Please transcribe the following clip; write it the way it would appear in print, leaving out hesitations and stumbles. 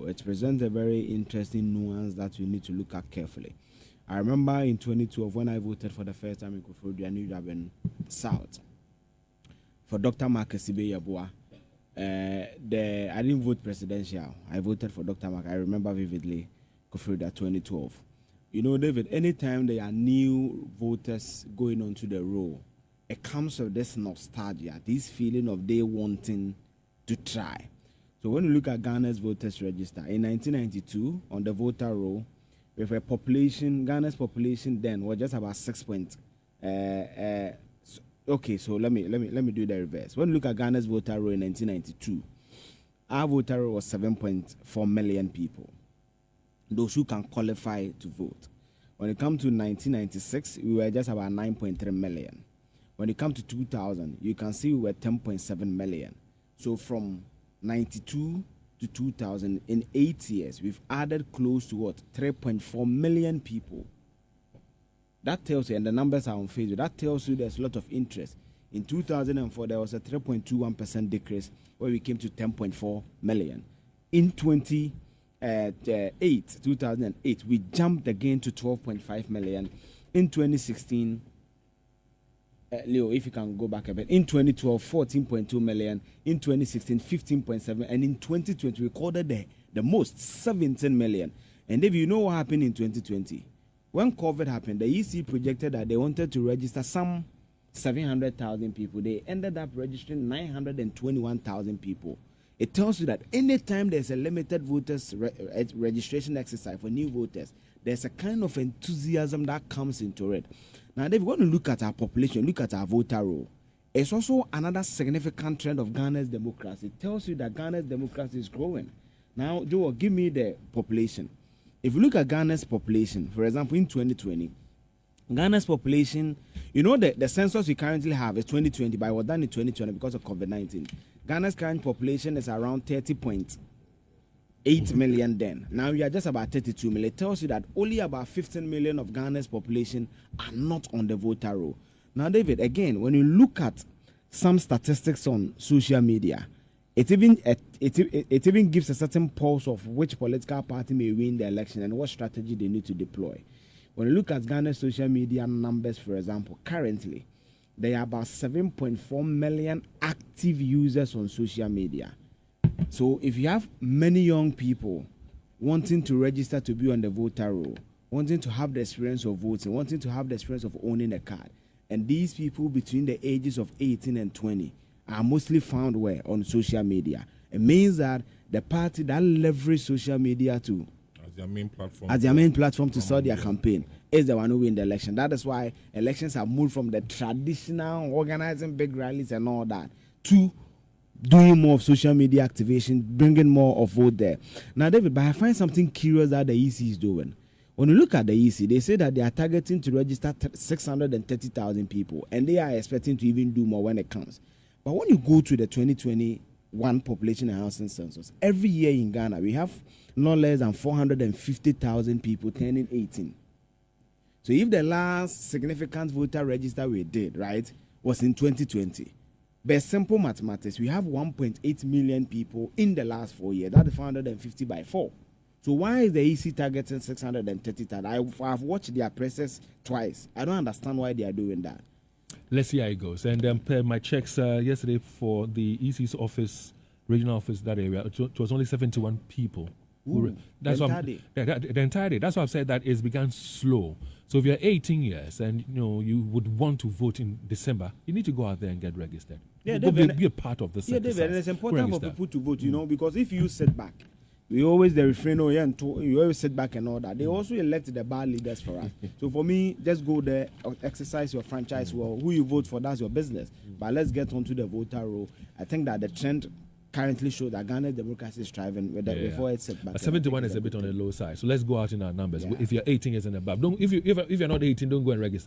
it presents a very interesting nuance that we need to look at carefully. I remember in 2012 when I voted for the first time in Koforidua, I knew Durban South for Dr. Marcus Ibeyabua. I didn't vote presidential. I voted for Dr. Mark. I remember vividly Koforidua 2012. You know, David, anytime there are new voters going onto the roll, it comes with this nostalgia, this feeling of they wanting to try. So when you look at Ghana's voters register, in 1992, on the voter roll, with a population, Ghana's population then was just about 6 point. Okay, so let me do the reverse. When you look at Ghana's voter roll in 1992, our voter roll was 7.4 million people, those who can qualify to vote. When it comes to 1996, we were just about 9.3 million. When it comes to 2000, you can see we were 10.7 million. So from 92 to 2000, in 8 years, we've added close to 3.4 million people. That tells you, and the numbers are on Facebook, that tells you there's a lot of interest. In 2004, there was a 3.21% decrease where we came to 10.4 million. In 2008, we jumped again to 12.5 million. In 2016, Leo, if you can go back a bit, in 2012, 14.2 million. In 2016, 15.7. And in 2020, we recorded the most, 17 million. And if you know what happened in 2020, when COVID happened, the EC projected that they wanted to register some 700,000 people. They ended up registering 921,000 people. It tells you that anytime there's a limited voters registration exercise for new voters, there's a kind of enthusiasm that comes into it. Now, if you want to look at our population, look at our voter roll, it's also another significant trend of Ghana's democracy. It tells you that Ghana's democracy is growing. Now, Joe, give me the population. If you look at Ghana's population, for example, in 2020, Ghana's population, you know, the census we currently have is 2020, but it was done in 2020 because of COVID-19. Ghana's current population is around 30.8 million then. Now we are just about 32 million. It tells you that only about 15 million of Ghana's population are not on the voter roll. Now, David, again, when you look at some statistics on social media, it even gives a certain pulse of which political party may win the election and what strategy they need to deploy. When you look at Ghana's social media numbers, for example, currently, there are about 7.4 million active users on social media. So if you have many young people wanting to register to be on the voter roll, wanting to have the experience of voting, wanting to have the experience of owning a card, and these people between the ages of 18 and 20 are mostly found where? On social media. It means that the party that leverage social media to as their main platform to sell their campaign is the one who win the election. That is why elections have moved from the traditional organizing big rallies and all that to doing more of social media activation, bringing more of vote there. Now, David, but I find something curious that the EC is doing. When you look at the EC, they say that they are targeting to register 630,000 people, and they are expecting to even do more when it comes. But when you go to the 2021 population and housing census, every year in Ghana, we have no less than 450,000 people turning 18. So if the last significant voter register we did, right, was in 2020, by simple mathematics, we have 1.8 million people in the last 4 years. That is 450 by 4. So why is the EC targeting 630,000? I've watched their presses twice. I don't understand why they are doing that. Let's see how it goes. And per my checks yesterday for the EC's office, regional office, that area, it was only 71 people. That's the entire day. That's why I've said that it's begun slow. So if you're 18 years and you would want to vote in December, you need to go out there and get registered. Yeah, be a part of this. Yeah, David, and it's important for people to vote, because if you sit back, we always the refrain, you always sit back and all that. They also elect the bar leaders for us. So for me, just go there, exercise your franchise. Well, who you vote for, that's your business. But let's get onto the voter roll. I think that the trend currently shows that Ghana's democracy is thriving before it's set back. 71 is a bit on the low side. So let's go out in our numbers. If you're 18 years and above, if you're not 18, don't go and register.